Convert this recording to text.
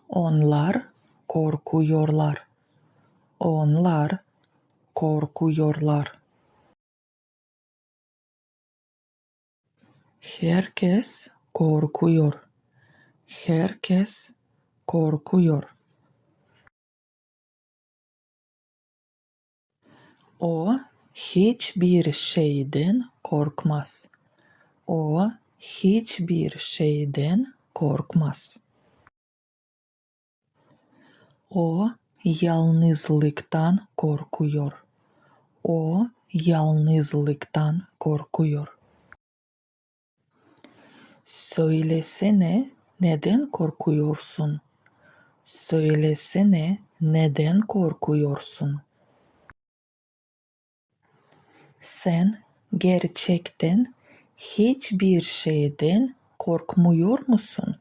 Onlar korkuyorlar. Onlar korkuyorlar. Herkes korkuyor. Herkes korkuyor. O hiçbir şeyden korkmaz. O hiçbir şeyden korkmaz. O yalnızlıktan korkuyor. O yalnızlıktan korkuyor. Söylesene neden korkuyorsun? Söylesene neden korkuyorsun? Sen gerçekten hiçbir şeyden korkmuyor musun?